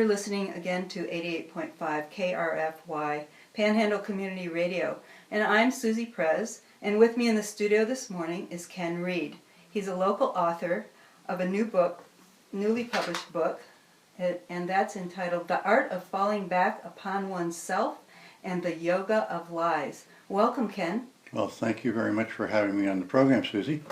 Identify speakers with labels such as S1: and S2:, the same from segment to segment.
S1: You're listening again to 88.5 KRFY, Panhandle Community Radio, and I'm Susie Prez, and with me in the studio this morning is Ken Reed. He's a local author of a newly published book, and that's entitled The Art of Falling Back Upon Oneself and the Yoga of Lies. Welcome, Ken.
S2: Well, thank you very much for having me on the program, Susie.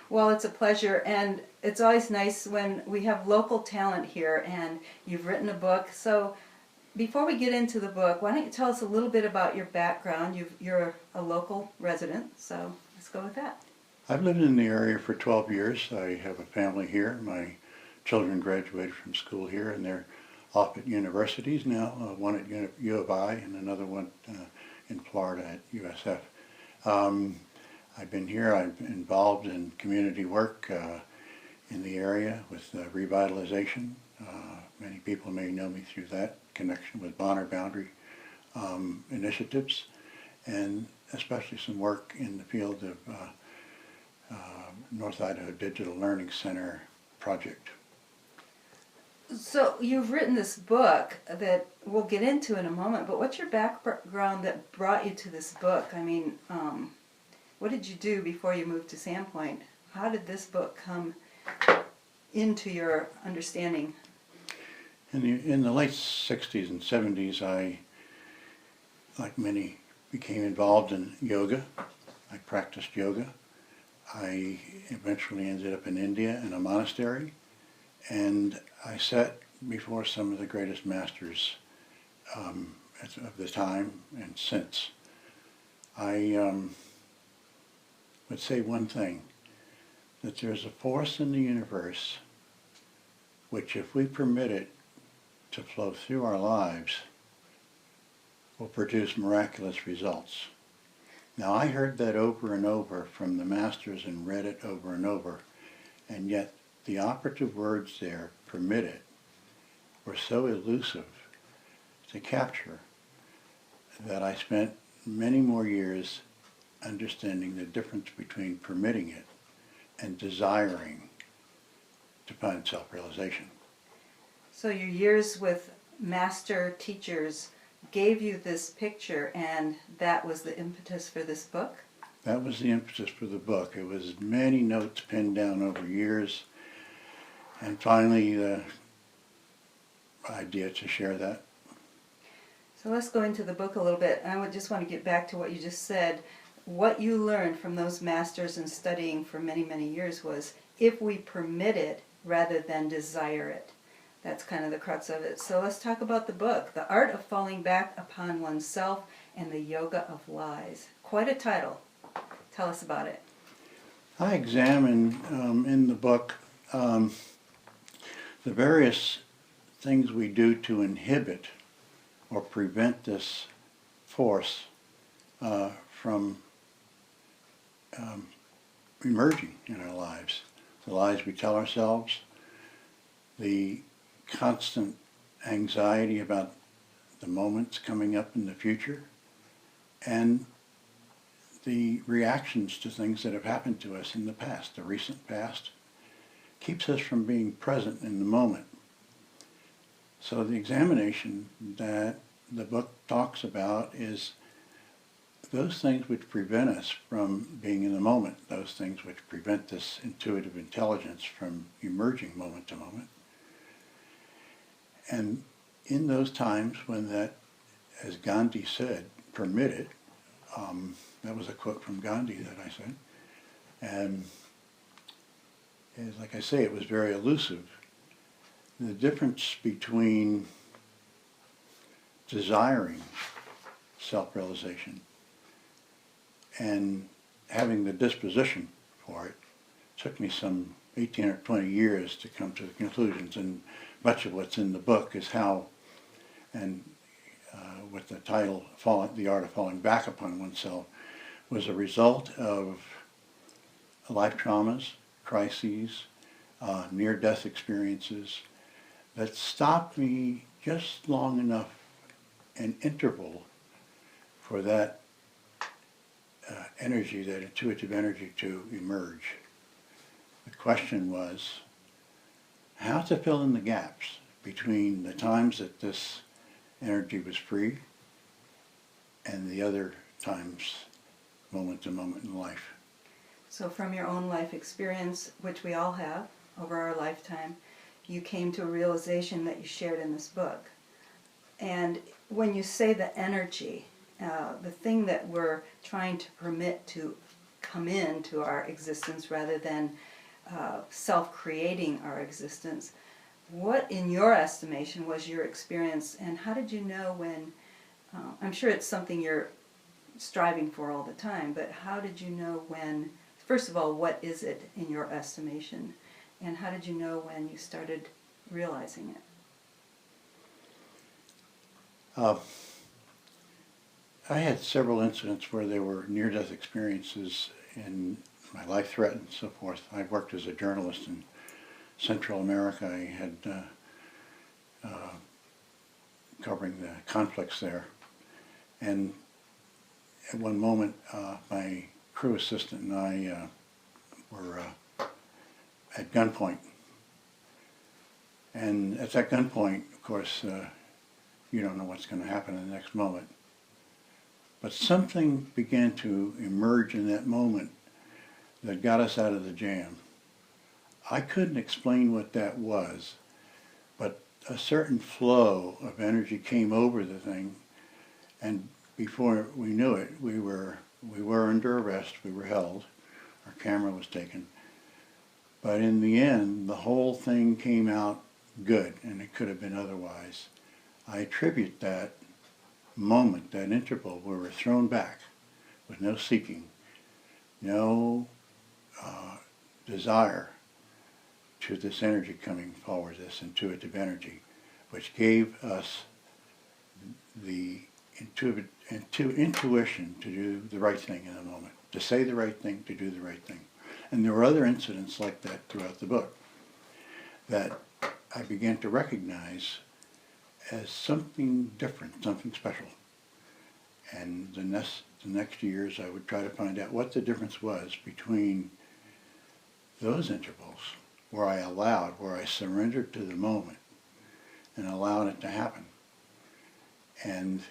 S1: Well, it's a pleasure, and it's always nice when we have local talent here, and you've written a book. So before we get into the book, why don't you tell us a little bit about your background? You're a local resident, so let's go with that.
S2: I've lived in the area for 12 years. I have a family here. My children graduated from school here, and they're off at universities now, one at U of I and another one in Florida at USF. I've been here. I'm involved in community work in the area with revitalization. Many people may know me through that connection with Bonner Boundary initiatives, and especially some work in the field of North Idaho Digital Learning Center project.
S1: So you've written this book that we'll get into in a moment, but what's your background that brought you to this book? I mean, what did you do before you moved to Sandpoint? How did this book come into your understanding?
S2: In the late 60s and 70s, I, like many, became involved in yoga. I practiced yoga. I eventually ended up in India in a monastery, and I sat before some of the greatest masters of the time and since. I would say one thing, that there's a force in the universe which, if we permit it to flow through our lives, will produce miraculous results. Now, I heard that over and over from the masters and read it over and over, and yet the operative words there, permit it, were so elusive to capture that I spent many more years understanding the difference between permitting it and desiring to find self-realization.
S1: So your years with master teachers gave you this picture, and that was the impetus for this book?
S2: That was the impetus for the book. It was many notes pinned down over years, and finally the idea to share that.
S1: So let's go into the book a little bit. I would just want to get back to what you just said. What you learned from those masters and studying for many, many years was, if we permit it rather than desire it. That's kind of the crux of it. So let's talk about the book, The Art of Falling Back Upon Oneself and the Yoga of Lies. Quite a title. Tell us about it.
S2: I examine in the book the various things we do to inhibit or prevent this force from emerging in our lives. The lies we tell ourselves, the constant anxiety about the moments coming up in the future, and the reactions to things that have happened to us in the past, the recent past, keeps us from being present in the moment. So the examination that the book talks about is those things which prevent us from being in the moment, those things which prevent this intuitive intelligence from emerging moment to moment. And in those times when that, as Gandhi said, permitted, that was a quote from Gandhi that I said, and like I say, it was very elusive. The difference between desiring self-realization and having the disposition for it took me some 18 or 20 years to come to the conclusions, and much of what's in the book is how, and with the title, The Art of Falling Back Upon Oneself, was a result of life traumas, crises, near-death experiences that stopped me just long enough an interval for that energy, that intuitive energy, to emerge. The question was how to fill in the gaps between the times that this energy was free and the other times, moment to moment in life.
S1: So from your own life experience, which we all have over our lifetime, you came to a realization that you shared in this book. And when you say the energy, the thing that we're trying to permit to come into our existence rather than self-creating our existence, what in your estimation was your experience, and how did you know when, I'm sure it's something you're striving for all the time, but how did you know when, first of all, what is it in your estimation, and how did you know when you started realizing it?
S2: I had several incidents where there were near-death experiences and my life threatened and so forth. I worked as a journalist in Central America. I had covering the conflicts there. And at one moment, my crew assistant and I were at gunpoint. And at that gunpoint, of course, you don't know what's going to happen in the next moment. But something began to emerge in that moment that got us out of the jam. I couldn't explain what that was, but a certain flow of energy came over the thing, and before we knew it, we were under arrest, we were held, our camera was taken. But in the end, the whole thing came out good, and it could have been otherwise. I attribute that moment, that interval where we're thrown back with no seeking, no desire, to this energy coming forward, this intuitive energy, which gave us the intuition to do the right thing in the moment, to say the right thing, to do the right thing. And there were other incidents like that throughout the book that I began to recognize as something different, something special. And the next years I would try to find out what the difference was between those intervals where I surrendered to the moment and allowed it to happen, and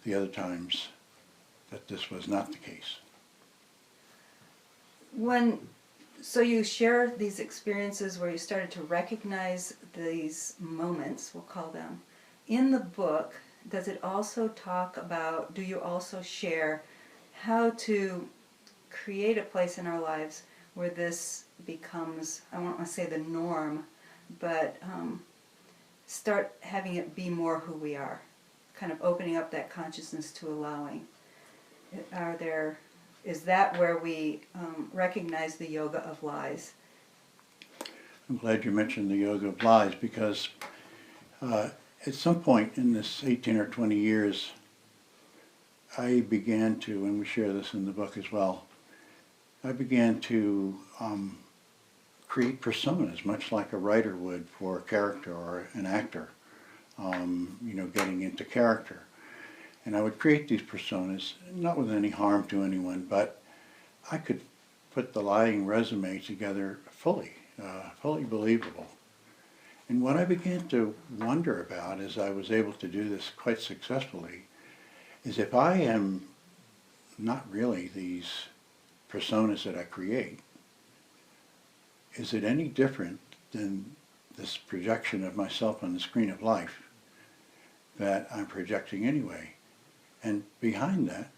S2: the other times that this was not the case.
S1: So you share these experiences where you started to recognize these moments, we'll call them. In the book, does it also talk about, do you also share how to create a place in our lives where this becomes, I don't want to say the norm, but start having it be more who we are, kind of opening up that consciousness to allowing? Is that where we recognize the yoga of lies?
S2: I'm glad you mentioned the yoga of lies, because at some point in this 18 or 20 years, I began to, and we share this in the book as well, I began to create personas, much like a writer would for a character or an actor, getting into character. And I would create these personas, not with any harm to anyone, but I could put the lying resume together fully believable. And what I began to wonder about, as I was able to do this quite successfully, is if I am not really these personas that I create, is it any different than this projection of myself on the screen of life that I'm projecting anyway? And behind that,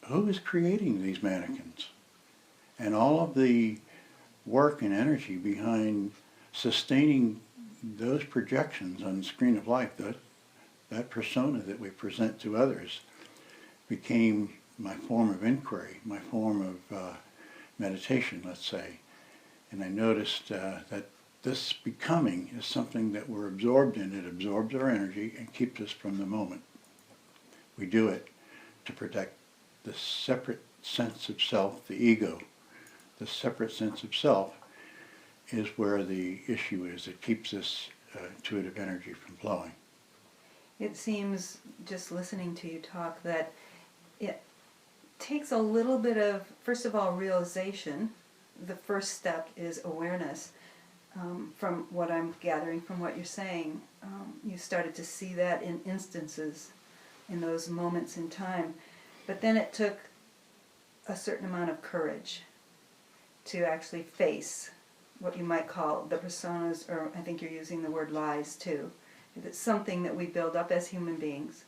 S2: who is creating these mannequins? And all of the work and energy behind sustaining those projections on the screen of life, that persona that we present to others, became my form of inquiry, my form of meditation, let's say. And I noticed that this becoming is something that we're absorbed in. It absorbs our energy and keeps us from the moment. We do it to protect the separate sense of self, the ego. The separate sense of self is where the issue is. It keeps this intuitive energy from flowing.
S1: It seems, just listening to you talk, that it takes a little bit of, first of all, realization. The first step is awareness, from what I'm gathering from what you're saying. you started to see that in instances, in those moments in time. But then it took a certain amount of courage to actually face what you might call the personas, or I think you're using the word lies too. If it's something that we build up as human beings.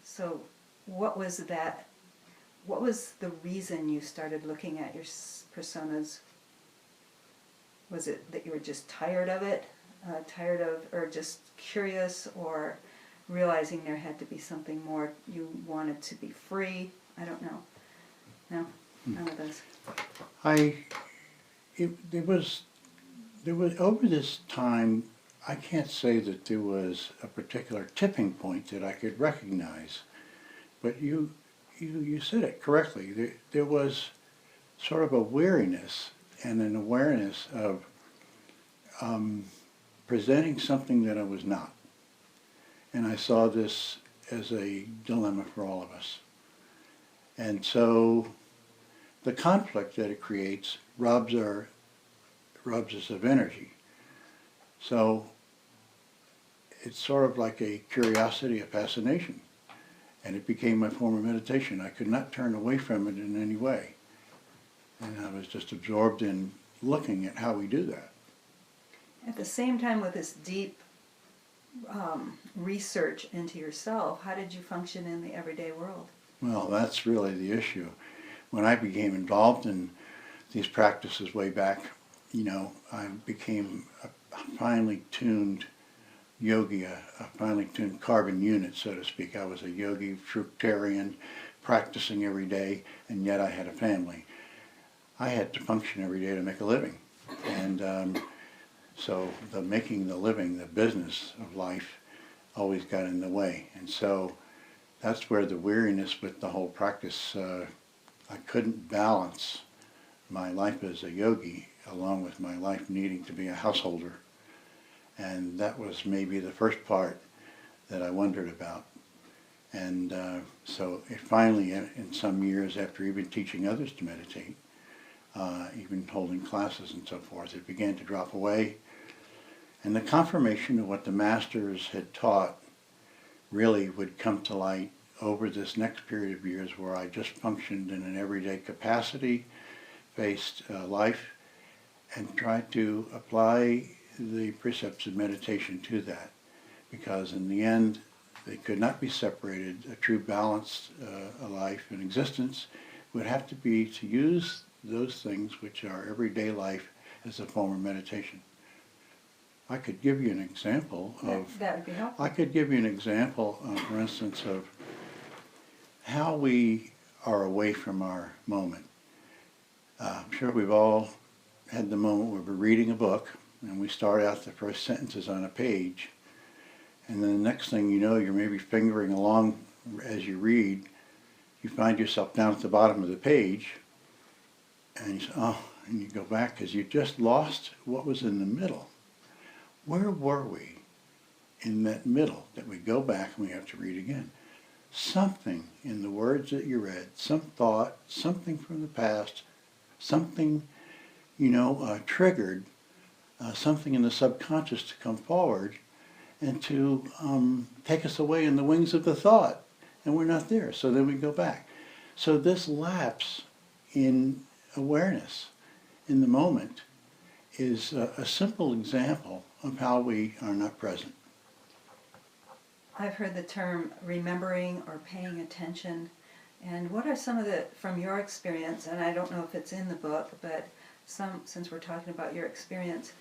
S1: So what was that? What was the reason you started looking at your personas? Was it that you were just tired of it? Or just curious, or realizing there had to be something more, you wanted to be free? I don't know. No, none of those.
S2: There was over this time, I can't say that there was a particular tipping point that I could recognize, but you said it correctly. There was sort of a weariness and an awareness of presenting something that I was not. And I saw this as a dilemma for all of us. And so the conflict that it creates robs us of energy. So it's sort of like a curiosity, a fascination. And it became my form of meditation. I could not turn away from it in any way. And I was just absorbed in looking at how we do that.
S1: At the same time, with this deep research into yourself, how did you function in the everyday world?
S2: Well, that's really the issue. When I became involved in these practices way back, I became a finely tuned yogi, a finely tuned carbon unit, so to speak. I was a yogi, fruitarian, practicing every day, and yet I had a family. I had to function every day to make a living. And so the making the living, the business of life, always got in the way. And so that's where the weariness with the whole practice, I couldn't balance my life as a yogi along with my life needing to be a householder. And that was maybe the first part that I wondered about. And so it finally, in some years after even teaching others to meditate, even holding classes and so forth, it began to drop away. And the confirmation of what the masters had taught really would come to light over this next period of years, where I just functioned in an everyday capacity, faced life, and tried to apply the precepts of meditation to that. Because in the end, they could not be separated. A true balanced life and existence would have to be to use those things which are everyday life as a form of meditation. I could give you an example of...
S1: That would be helpful.
S2: I could give you an example, for instance, of how we are away from our moment. I'm sure we've all had the moment where we're reading a book and we start out the first sentences on a page, and then the next thing you know, you're maybe fingering along as you read. You find yourself down at the bottom of the page, and you say, oh, and you go back because you just lost what was in the middle. Where were we in that middle that we go back and we have to read again? Something in the words that you read, some thought, something from the past, something, triggered something in the subconscious to come forward and to take us away in the wings of the thought, and we're not there. So then we go back. So this lapse in awareness in the moment is a simple example of how we are not present.
S1: I've heard the term remembering or paying attention. And what are some of from your experience, and I don't know if it's in the book, but since we're talking about your experience,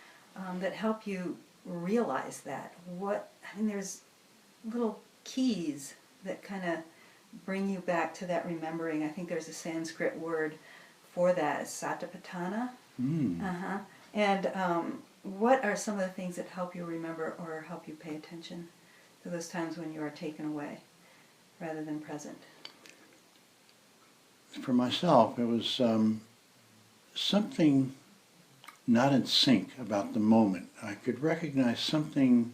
S1: that help you realize that? There's little keys that kind of bring you back to that remembering. I think there's a Sanskrit word for that, satipatthana. And what are some of the things that help you remember or help you pay attention to those times when you are taken away rather than present?
S2: For myself, it was something not in sync about the moment. I could recognize something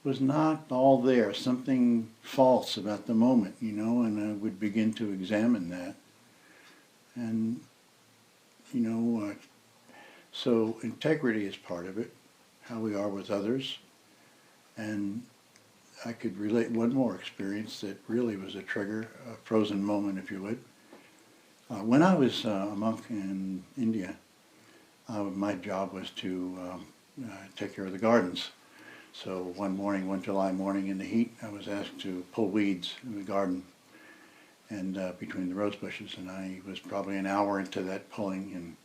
S2: was not all there, something false about the moment, and I would begin to examine that. And, so integrity is part of it, how we are with others, And I could relate one more experience that really was a trigger, a frozen moment, if you would. When I was a monk in India, my job was to take care of the gardens. So one July morning in the heat, I was asked to pull weeds in the garden and between the rose bushes, and I was probably an hour into that pulling, and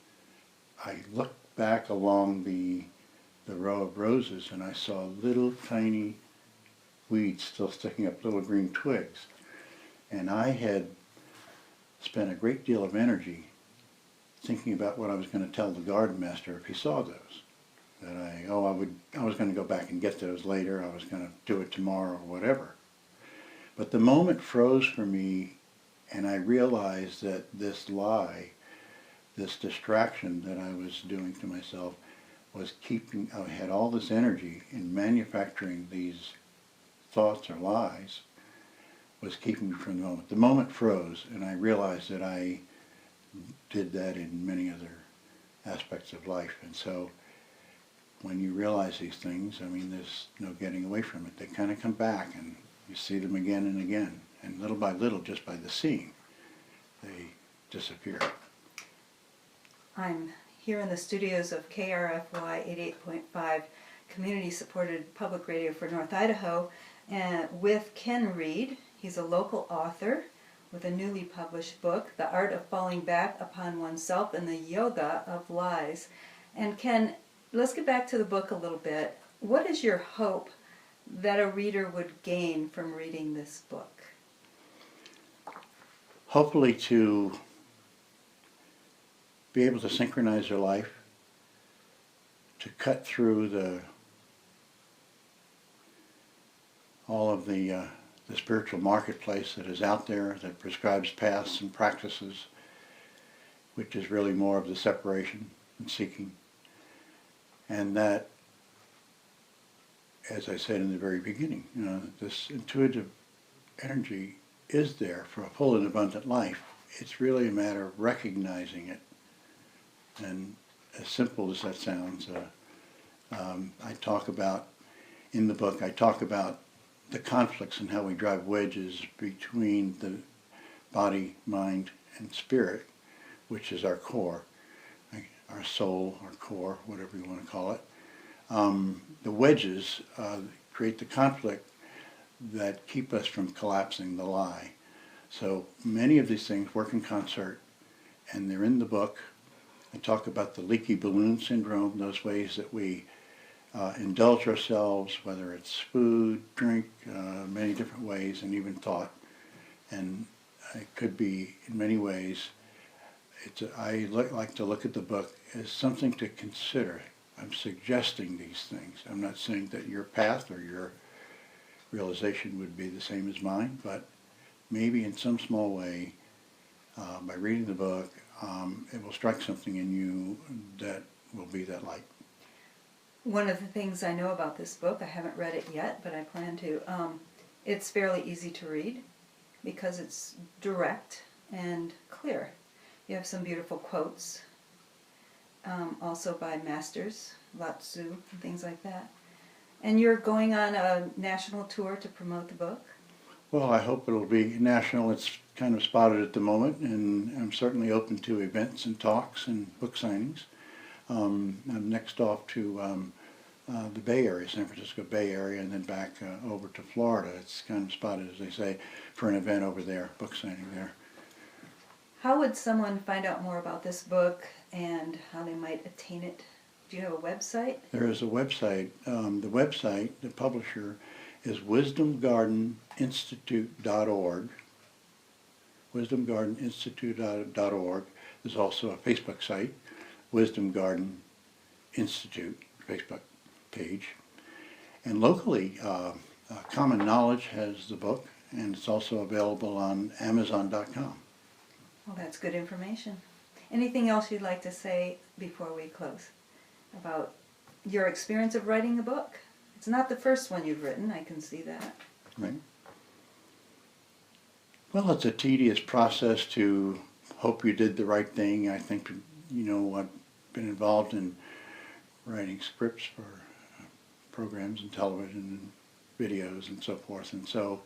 S2: I looked back along the row of roses, and I saw little tiny weeds still sticking up, little green twigs. And I had spent a great deal of energy thinking about what I was going to tell the garden master if he saw those. That I was going to go back and get those later, I was going to do it tomorrow or whatever. But the moment froze for me, and I realized that this lie, this distraction that I was doing to myself, was keeping, I had all this energy in manufacturing these thoughts or lies, was keeping me from the moment. The moment froze, and I realized that I did that in many other aspects of life. And so when you realize these things, I mean, there's no getting away from it. They kind of come back, and you see them again and again. And little by little, just by the seeing, they disappear.
S1: I'm here in the studios of KRFY 88.5, community-supported public radio for North Idaho, and with Ken Reed. He's a local author with a newly published book, The Art of Falling Back Upon Oneself and the Yoga of Lies. And Ken, let's get back to the book a little bit. What is your hope that a reader would gain from reading this book?
S2: Hopefully to be able to synchronize their life, to cut through all of the spiritual marketplace that is out there that prescribes paths and practices, which is really more of the separation and seeking. And that, as I said in the very beginning, this intuitive energy is there for a full and abundant life. It's really a matter of recognizing it. And as simple as that sounds, I talk about, in the book, I talk about the conflicts and how we drive wedges between the body, mind, and spirit, which is our core, our soul, our core, whatever you want to call it. The wedges create the conflict that keep us from collapsing the lie. So many of these things work in concert, and they're in the book. I talk about the leaky balloon syndrome, those ways that we indulge ourselves, whether it's food, drink, many different ways, and even thought. And it could be, in many ways, I like to look at the book as something to consider. I'm suggesting these things. I'm not saying that your path or your realization would be the same as mine, but maybe in some small way, by reading the book, it will strike something in you that will be that light.
S1: One of the things I know about this book, I haven't read it yet, but I plan to, it's fairly easy to read because it's direct and clear. You have some beautiful quotes, also by masters, Lao Tzu, and things like that. And you're going on a national tour to promote the book?
S2: Well, I hope it'll be national. It's kind of spotted at the moment, and I'm certainly open to events and talks and book signings. I'm next off to the Bay Area, San Francisco Bay Area, and then back over to Florida. It's kind of spotted, as they say, for an event over there, book signing there.
S1: How would someone find out more about this book and how they might attain it? Do you have a website? There
S2: is a website. The website, the publisher, is wisdomgardeninstitute.org. wisdomgardeninstitute.org. There's also a Facebook site, Wisdom Garden Institute Facebook page. And locally, Common Knowledge has the book, and it's also available on Amazon.com.
S1: Well, that's good information. Anything else you'd like to say before we close about your experience of writing a book? It's not the first one you've written, I can see that.
S2: Right. Well, it's a tedious process to hope you did the right thing. I think, I've been involved in writing scripts for programs and television and videos and so forth. And so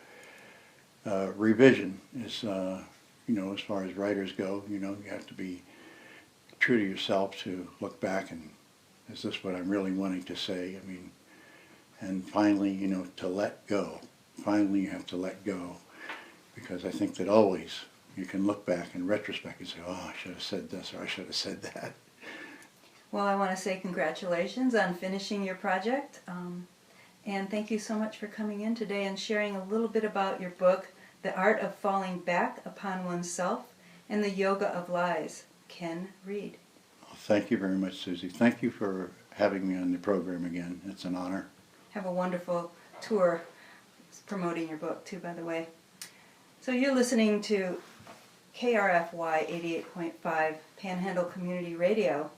S2: revision is, as far as writers go, you have to be true to yourself to look back and, is this what I'm really wanting to say? I mean, and finally, to let go. Finally, you have to let go, because I think that always you can look back in retrospect and say, oh, I should have said this or I should have said that.
S1: Well, I want to say congratulations on finishing your project. And thank you so much for coming in today and sharing a little bit about your book, The Art of Falling Back Upon Oneself and the Yoga of Lies. Ken Reed.
S2: Well, thank you very much, Susie. Thank you for having me on the program again. It's an honor.
S1: Have a wonderful tour promoting your book, too, by the way. So you're listening to KRFY 88.5 Panhandle Community Radio.